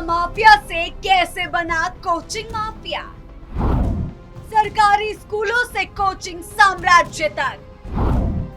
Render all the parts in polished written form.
Mafia से कैसे बना कोचिंग माफिया, सरकारी स्कूलों से कोचिंग साम्राज्य तक,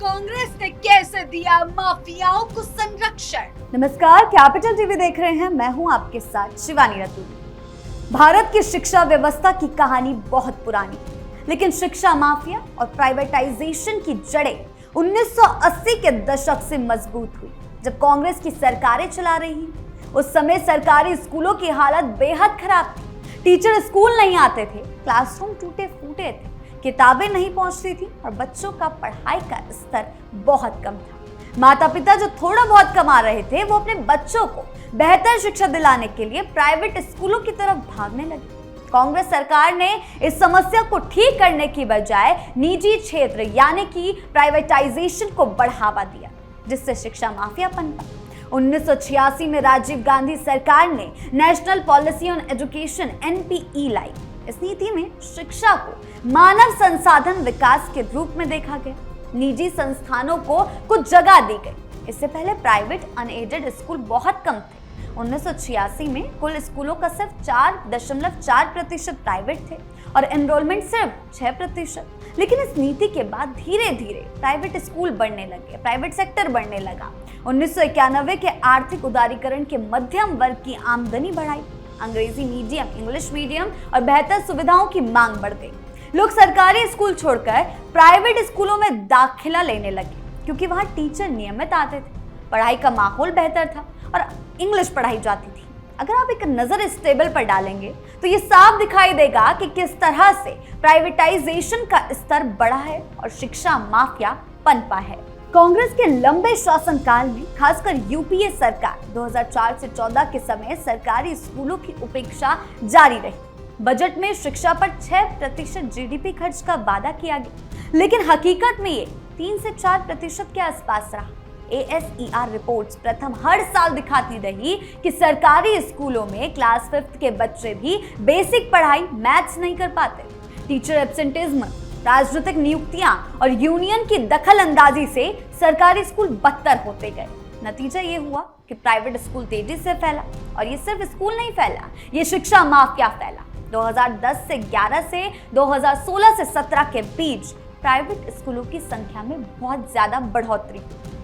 कांग्रेस ने कैसे दिया माफियाओं को संरक्षण। नमस्कार, कैपिटल टीवी देख रहे हैं। मैं हूं आपके साथ शिवानी रतूड़ी। भारत की शिक्षा व्यवस्था की कहानी बहुत पुरानी है, लेकिन शिक्षा माफिया और प्राइवेटाइजेशन की जड़ें 1980 के दशक से मजबूत हुई। जब कांग्रेस की सरकारें चला रही, उस समय सरकारी स्कूलों की हालत बेहद खराब थी। टीचर स्कूल नहीं आते थे, क्लासरूम टूटे फूटे थे, किताबें नहीं पहुंचती थी और बच्चों का पढ़ाई का स्तर बहुत कम था। माता पिता जो थोड़ा बहुत कमा रहे थे, वो अपने बच्चों को बेहतर शिक्षा दिलाने के लिए प्राइवेट स्कूलों की तरफ भागने लगे। कांग्रेस सरकार ने इस समस्या को ठीक करने की बजाय निजी क्षेत्र यानी कि प्राइवेटाइजेशन को बढ़ावा दिया, जिससे शिक्षा माफिया पनपा। 1986 में राजीव गांधी सरकार ने national policy on education (NPE) लाई। इस नीति में शिक्षा को मानव संसाधन विकास के रूप में देखा गया। निजी संस्थानों को कुछ जगह दी गई। इससे पहले प्राइवेट अनएडेड स्कूल बहुत कम थे। 1986 में कुल स्कूलों का सिर्फ 4.4% प्राइवेट थे और एनरोलमेंट सिर्फ 6%। लेकिन इस नीति के बाद धीरे धीरे प्राइवेट स्कूल बढ़ने लगे, प्राइवेट सेक्टर बढ़ने लगा। 1991 के आर्थिक उदारीकरण के मध्यम वर्ग की आमदनी बढ़ाई, अंग्रेजी मीडियम, इंग्लिश मीडियम और बेहतर सुविधाओं की मांग बढ़ गई। लोग सरकारी स्कूल छोड़कर प्राइवेट स्कूलों में दाखिला लेने लगे, क्योंकि वहां टीचर नियमित आते थे, पढ़ाई का माहौल बेहतर था और इंग्लिश पढ़ाई जाती थी। अगर आप एक नजर इस टेबल पर डालेंगे तो ये साफ दिखाई देगा कि किस तरह से प्राइवेटाइजेशन का स्तर बढ़ा है और शिक्षा माफिया पनपा है। कांग्रेस के लंबे शासनकाल में खासकर यूपीए सरकार 2004 से 14 के समय सरकारी स्कूलों की उपेक्षा जारी रही। बजट में शिक्षा पर 6% जीडीपी खर्च का वादा किया गया, लेकिन हकीकत में ये 3 से 4% के आसपास रहा। ASER रिपोर्ट्स प्रथम हर साल दिखाती रही कि सरकारी स्कूलों में क्लास 5th के बच्चे भी बेसिक पढ़ाई मैथ्स नहीं कर पाते। टीचर एब्सेंटिज्म, राजनीतिक नियुक्तियां और यूनियन की दखल अंदाजी से सरकारी स्कूल बदतर होते गए। नतीजा ये हुआ कि प्राइवेट स्कूल तेजी से फैला, और ये सिर्फ स्कूल नहीं फैला, ये शिक्षा माफिया फैला। 2010 से 11 से 2016 से 17 के बीच प्राइवेट स्कूलों की संख्या में बहुत ज्यादा बढ़ोतरी,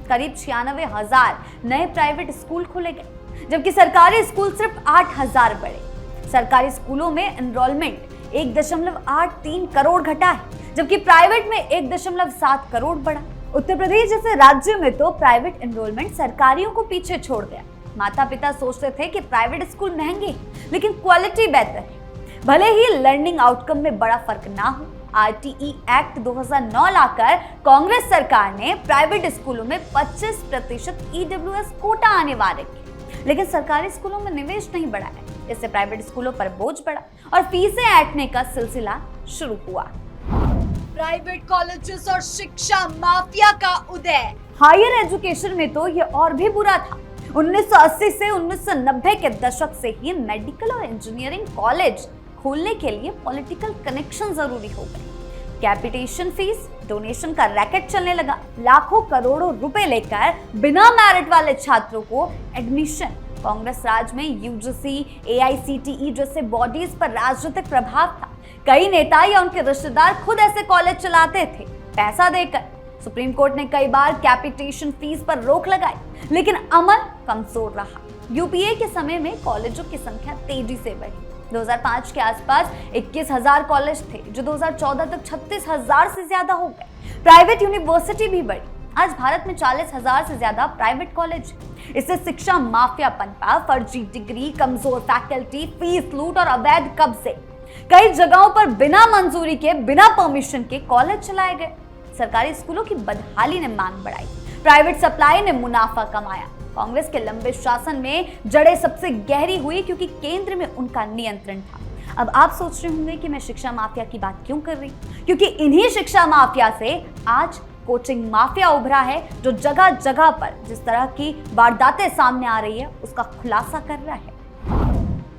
करीब 96,000 नए प्राइवेट स्कूल खोले गए, जबकि सरकारी स्कूल सिर्फ 8,000 बढ़े। सरकारी स्कूलों में एनरोलमेंट 1.83 करोड़ घटा है, जबकि प्राइवेट में 1.7 करोड़ बढ़ा। उत्तर प्रदेश जैसे राज्य में तो प्राइवेट एनरोलमेंट सरकारियों को पीछे छोड़ गया। माता पिता सोचते थे कि प्राइवेट स्कूल महंगे हैं, लेकिन क्वालिटी बेहतर है। भले ही लर्निंग आउटकम में बड़ा फर्क ना हो, RTE एक्ट 2009 लाकर कांग्रेस सरकार ने प्राइवेट स्कूलों में 25% EWS कोटा अनिवार्य किया, लेकिन सरकारी स्कूलों में निवेश नहीं बढ़ा है। इससे प्राइवेट स्कूलों पर बोझ बढ़ा और फीसें ऐंठने का सिलसिला शुरू हुआ। प्राइवेट कॉलेजेस और शिक्षा माफिया का उदय। हायर एजुकेशन में तो ये और भी बुरा था। 1980 से 1990 के दशक से ही मेडिकल और इंजीनियरिंग कॉलेज खोलने के लिए पॉलिटिकल कनेक्शन जरूरी हो गए। कैपिटेशन फीस, डोनेशन का रैकेट चलने लगा। लाखों करोड़ों रुपए लेकर बिना मेरिट वाले छात्रों को एडमिशन। कांग्रेस राज में UGC, AICTE जैसे बॉडीज पर राजनीतिक प्रभाव था। कई नेता या उनके रिश्तेदार खुद ऐसे कॉलेज चलाते थे पैसा देकर। सुप्रीम कोर्ट ने कई बार कैपिटेशन फीस पर रोक लगाई, लेकिन अमल कमजोर रहा। यूपीए के समय में कॉलेजों की संख्या तेजी से बढ़ी। 2005 के आसपास 21,000 कॉलेज थे, जो 2014 तक 36,000 से ज्यादा हो गए। प्राइवेट यूनिवर्सिटी भी बढ़ी। आज भारत में 40,000 से ज्यादा प्राइवेट कॉलेज। इससे शिक्षा माफिया पनपा, फर्जी डिग्री, कमजोर फैकल्टी, फीस लूट और अवैध कब्जे। कई जगहों पर बिना मंजूरी के, बिना परमिशन के कॉलेज चलाए गए। सरकारी स्कूलों की बदहाली ने मांग बढ़ाई, प्राइवेट सप्लाई ने मुनाफा कमाया। कांग्रेस के लंबे शासन में जड़ें सबसे गहरी हुई, क्योंकि केंद्र में उनका नियंत्रण था। अब आप सोच रहे होंगे कि मैं शिक्षा माफिया की बात क्यों कर रही, क्योंकि इन्हीं शिक्षा माफिया से आज कोचिंग माफिया उभरा है, जो जगह जगह पर जिस तरह की वारदातें सामने आ रही है उसका खुलासा कर रहा है।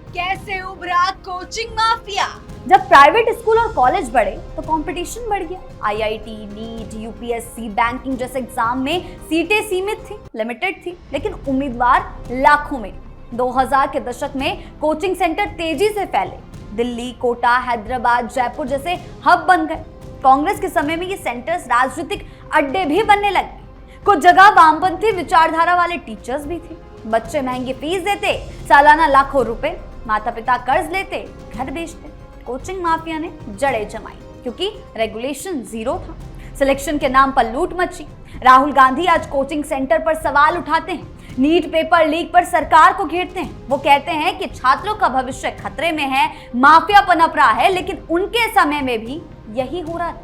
कैसे उभरा कोचिंग माफिया? जब प्राइवेट स्कूल और कॉलेज बढ़े तो कंपटीशन बढ़ गया। IIT, नीट, UPSC, बैंकिंग जैसे एग्जाम में सीटें सीमित थी, लिमिटेड थी, लेकिन उम्मीदवार लाखों में। 2000 के दशक में कोचिंग सेंटर तेजी से फैले। दिल्ली, कोटा, हैदराबाद, जयपुर जैसे हब बन गए। कांग्रेस के समय में ये सेंटर्स राजनीतिक अड्डे भी बनने लगे। कुछ जगह वामपंथी विचारधारा वाले टीचर्स भी थे। बच्चे महंगी फीस देते, सालाना लाखों रुपए, माता पिता कर्ज लेते, घर बेचते। कोचिंग माफिया ने जड़ें जमाई क्योंकि रेगुलेशन जीरो था। सिलेक्शन के नाम पर लूट मची। राहुल गांधी आज कोचिंग सेंटर पर सवाल उठाते हैं, नीट पेपर लीक पर सरकार को घेरते हैं। वो कहते हैं कि छात्रों का भविष्य खतरे में है, माफिया पनप रहा है, लेकिन उनके समय में भी यही हो रहा था।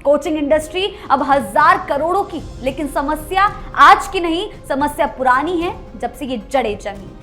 कोचिंग इंडस्ट्री अब 1000 करोड़ों की, लेकिन समस्या आज की नहीं, समस्या पुरानी है जब से ये जड़ें जमी।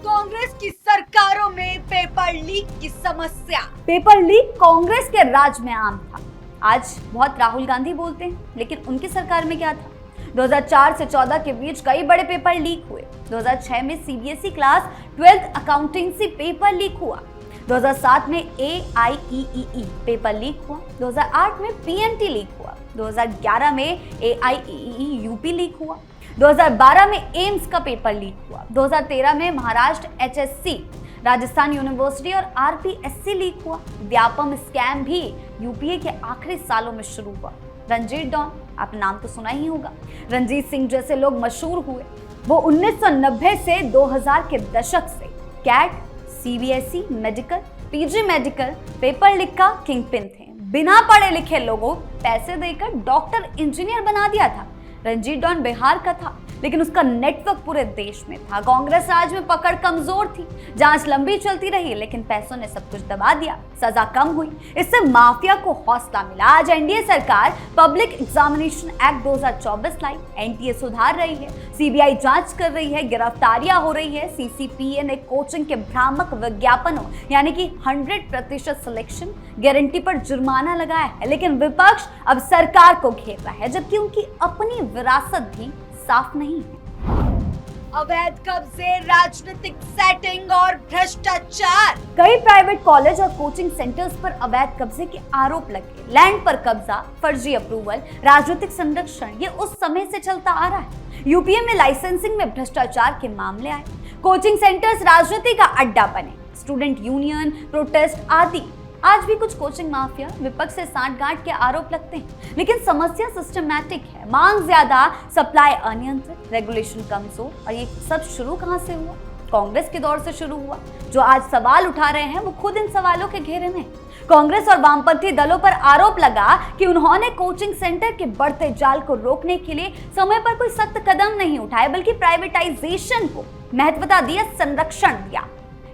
कांग्रेस की सरकारों में पेपर लीक की समस्या। पेपर लीक कांग्रेस के राज में आम था। आज बहुत राहुल गांधी बोलते हैं, लेकिन उनकी सरकार में क्या था? 2004 से 14 के बीच कई बड़े पेपर लीक हुए। 2006 में CBSE class 12th accountancy paper leak हुआ। 2007 में AIEEE पेपर लीक हुआ। 2008 में PNT लीक हुआ। 2011 में AIEEE यूपी लीक हुआ। 2012 में एम्स का पेपर लीक हुआ। 2013 में महाराष्ट्र HSC, राजस्थान यूनिवर्सिटी और RPSC लीक हुआ। व्यापम स्कैम भी यूपीए के आखिरी सालों में शुरू हुआ। रंजीत डॉन, आपने नाम तो सुना ही होगा। रंजीत सिंह जैसे लोग मशहूर हुए। वो 1990 से 2000 के दशक से CAT, CBSE medical, PG medical, paper leak का किंगपिन थे। बिना पढ़े लिखे लोगों पैसे देकर डॉक्टर, इंजीनियर बना दिया था। रंजीत डॉन बिहार का था, लेकिन उसका नेटवर्क पूरे देश में था। कांग्रेस राज में पकड़ कमजोर थी, जांच लंबी चलती रही, लेकिन पैसों ने सब कुछ दबा दिया, सजा कम हुई। इससे माफिया को हौसला मिला। आज एनडीए सरकार पब्लिक एग्जामिनेशन एक्ट 2024 लाई, NTA सुधार रही है, CBI जांच कर रही है, गिरफ्तारियां हो रही है। CCPA ने कोचिंग के भ्रामक विज्ञापनों यानी कि 100% सिलेक्शन गारंटी पर जुर्माना लगाया है, लेकिन विपक्ष अब सरकार को घेर रहा है, जबकि उनकी अपनी विरासत भी साफ नहीं है। अवैध कब्जे, राजनीतिक सेटिंग और भ्रष्टाचार। कई प्राइवेट कॉलेज और कोचिंग सेंटर्स पर अवैध कब्जे के आरोप लगे। लैंड पर कब्जा, फर्जी अप्रूवल, राजनीतिक संरक्षण, ये उस समय से चलता आ रहा है। यूपीए में लाइसेंसिंग में भ्रष्टाचार के मामले आए। कोचिंग सेंटर्स राजनीति का अड्डा बने। स्टूडेंट यूनियन, प्रोटेस्ट आदि। आज भी कुछ कोचिंग माफिया विपक्ष से सांठगांठ के आरोप लगते हैं, लेकिन समस्या सिस्टमैटिक है। मांग ज्यादा, सप्लाई अनियंत्रित, रेगुलेशन कमजोर। और ये सब शुरू कहां से हुआ? कांग्रेस के दौर से शुरू हुआ। जो आज सवाल उठा रहे हैं वो खुद इन सवालों के घेरे में। कांग्रेस और वामपंथी दलों पर आरोप लगा कि उन्होंने कोचिंग सेंटर के बढ़ते जाल को रोकने के लिए समय पर कोई सख्त कदम नहीं उठाए, बल्कि प्राइवेटाइजेशन को महत्वता दिया, संरक्षण दिया।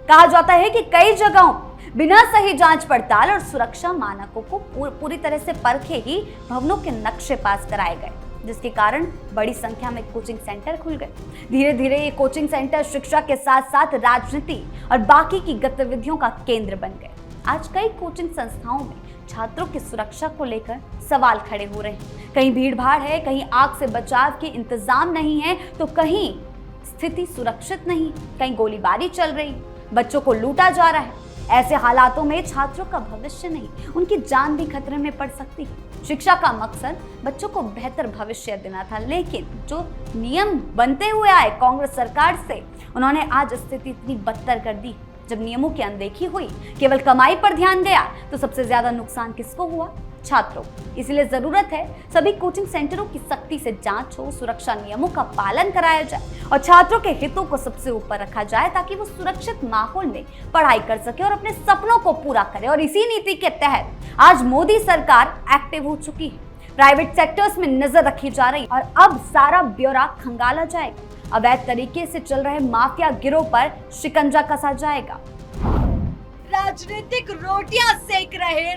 कहा जाता है कि कई जगहों बिना सही जांच पड़ताल और सुरक्षा मानकों को पूरी तरह से परखे ही भवनों के नक्शे पास कराए गए, जिसके कारण बड़ी संख्या में कोचिंग सेंटर खुल गए। धीरे धीरे ये कोचिंग सेंटर शिक्षा के साथ साथ राजनीति और बाकी की गतिविधियों का केंद्र बन गए। आज कई कोचिंग संस्थाओं में छात्रों की सुरक्षा को लेकर सवाल खड़े हो रहे हैं। कहीं भीड़ भाड़ है, कहीं आग से बचाव के इंतजाम नहीं है, तो कहीं स्थिति सुरक्षित नहीं, कहीं गोलीबारी चल रही, बच्चों को लूटा जा रहा है। ऐसे हालातों में छात्रों का भविष्य नहीं, उनकी जान भी खतरे में पड़ सकती है। शिक्षा का मकसद बच्चों को बेहतर भविष्य देना था, लेकिन जो नियम बनते हुए आए कांग्रेस सरकार से, उन्होंने आज स्थिति इतनी बदतर कर दी। जब नियमों की अनदेखी हुई, केवल कमाई पर ध्यान गया, तो सबसे ज्यादा नुकसान किसको हुआ? छात्रों। इसलिए जरूरत है सभी कोचिंग सेंटरों की सख्ती से जांच हो, सुरक्षा नियमों का पालन कराया जाए और छात्रों के हितों को सबसे ऊपर रखा जाए, ताकि वो सुरक्षित माहौल में पढ़ाई कर सके और अपने सपनों को पूरा करे। और इसी नीति के तहत आज मोदी सरकार एक्टिव हो चुकी है। प्राइवेट सेक्टर्स में नजर रखी जा रही और अब सारा ब्यौरा खंगाला जाएगा। अवैध तरीके से चल रहे माफिया गिरोह पर शिकंजा कसा जाएगा। राजनीतिक रोटियां सेक रहे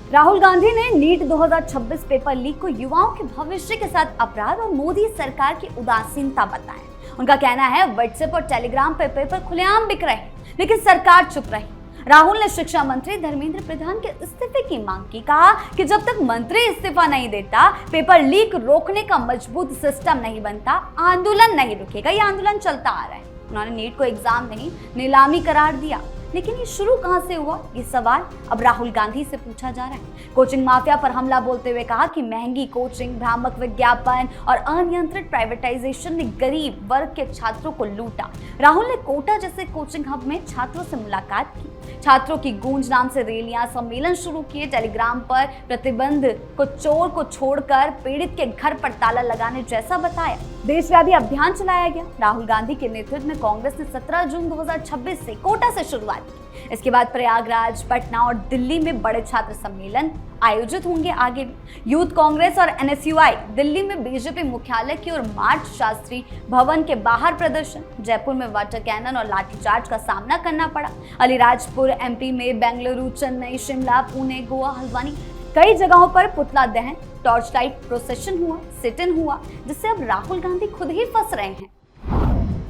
राहुल गांधी ने नीट 2026 पेपर लीक को युवाओं के भविष्य के साथ अपराध और मोदी सरकार की उदासीनता बताया। उनका कहना है व्हाट्सएप और टेलीग्राम पे पेपर खुलेआम बिक रहे, लेकिन सरकार चुप रही। राहुल ने शिक्षा मंत्री धर्मेंद्र प्रधान के इस्तीफे की मांग की। कहा कि जब तक मंत्री इस्तीफा नहीं देता, पेपर लीक रोकने का मजबूत सिस्टम नहीं बनता, आंदोलन नहीं रुकेगा। ये आंदोलन चलता आ रहा है। उन्होंने नीट को एग्जाम नहीं, नीलामी करार दिया। लेकिन ये शुरू कहां से हुआ, ये सवाल अब राहुल गांधी से पूछा जा रहा है। कोचिंग माफिया पर हमला बोलते हुए कहा कि महंगी कोचिंग, भ्रामक विज्ञापन और अनियंत्रित प्राइवेटाइजेशन ने गरीब वर्ग के छात्रों को लूटा। राहुल ने कोटा जैसे कोचिंग हब में छात्रों से मुलाकात की, छात्रों की गूंज नाम से रैलियां, सम्मेलन शुरू किए, टेलीग्राम पर प्रतिबंध को चोर को छोड़कर पीड़ित के घर पर ताला लगाने जैसा बताया। देशव्यापी अभियान चलाया गया। राहुल गांधी के नेतृत्व में कांग्रेस ने 17 जून 2026 से कोटा से शुरुआत की। इसके बाद प्रयागराज, पटना और दिल्ली में बड़े छात्र सम्मेलन आयोजित होंगे। आगे भी यूथ कांग्रेस और एनएसयूआई दिल्ली में बीजेपी मुख्यालय की ओर मार्च, शास्त्री भवन के बाहर प्रदर्शन, जयपुर में वाटर कैनन और लाठीचार्ज का सामना करना पड़ा। अलीराजपुर एमपी में, बेंगलुरु, चेन्नई, शिमला, पुणे, गोवा, हल्द्वानी, कई जगहों पर पुतला दहन, टॉर्च लाइट प्रोसेशन हुआ, सिट इन हुआ, जिससे अब राहुल गांधी खुद ही फंस रहे हैं।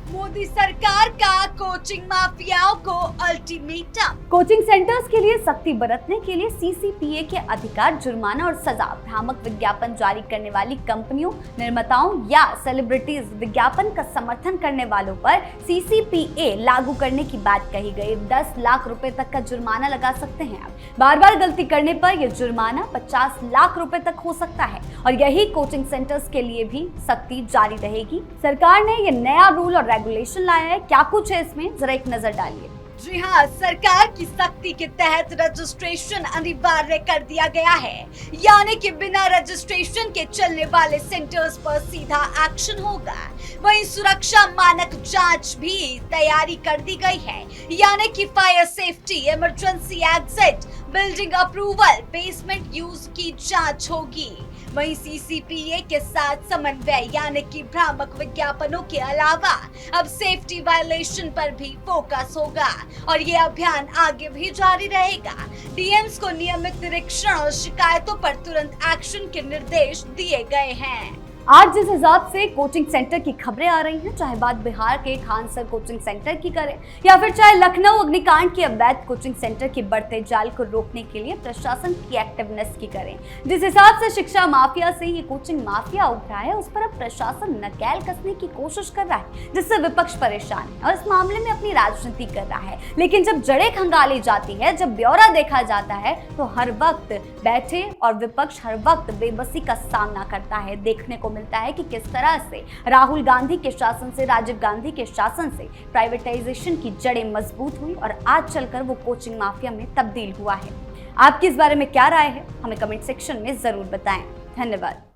मोदी सरकार का कोचिंग माफियाओं को अल्टीमेटम। कोचिंग सेंटर्स के लिए सख्ती बरतने के लिए सीसीपीए के अधिकार, जुर्माना और सजा, भ्रामक विज्ञापन जारी करने वाली कंपनियों, निर्माताओं या सेलिब्रिटीज, विज्ञापन का समर्थन करने वालों पर सीसीपीए लागू करने की बात कही गई। 10 लाख रुपए तक का जुर्माना लगा सकते हैं। बार बार गलती करने पर यह जुर्माना 50 लाख रुपए तक हो सकता है और यही कोचिंग सेंटर्स के लिए भी सख्ती जारी रहेगी। सरकार ने यह नया रूल और रेगुलेशन लाया है। क्या कुछ है इसमें, जरा एक नजर डालिए। जी हाँ, सरकार की सख्ती के तहत रजिस्ट्रेशन अनिवार्य कर दिया गया है, यानी कि बिना रजिस्ट्रेशन के चलने वाले सेंटर्स पर सीधा एक्शन होगा। वहीं सुरक्षा मानक जांच भी तैयारी कर दी गई है, यानी कि fire safety, emergency exit, building approval, basement use की जांच होगी। वहीं सीसीपीए के साथ समन्वय, यानी कि भ्रामक विज्ञापनों के अलावा अब सेफ्टी वायलेशन पर भी फोकस होगा और ये अभियान आगे भी जारी रहेगा। डीएम्स को नियमित निरीक्षण और शिकायतों पर तुरंत एक्शन के निर्देश दिए गए हैं। आज जिस हिसाब से कोचिंग सेंटर की खबरें आ रही हैं, चाहे बात बिहार के खानसर कोचिंग सेंटर की करें या फिर चाहे लखनऊ अग्निकांड की अवैध कोचिंग सेंटर के बढ़ते जाल को रोकने के लिए प्रशासन की एक्टिवनेस की करें, जिस हिसाब से शिक्षा माफिया से ये कोचिंग माफिया उभरा है, उस पर अब प्रशासन नकेल कसने की कोशिश कर रहा है, जिससे विपक्ष परेशान है और इस मामले में अपनी राजनीति कर रहा है। लेकिन जब जड़ें खंगाली जाती है, जब ब्यौरा देखा जाता है, तो हर वक्त बैठे और विपक्ष हर वक्त बेबसी का सामना करता है। देखने को मिलता है कि किस तरह से राहुल गांधी के शासन से, राजीव गांधी के शासन से प्राइवेटाइजेशन की जड़ें मजबूत हुई और आज चलकर वो कोचिंग माफिया में तब्दील हुआ है। आपकी इस बारे में क्या राय है, हमें कमेंट सेक्शन में जरूर बताएं। धन्यवाद।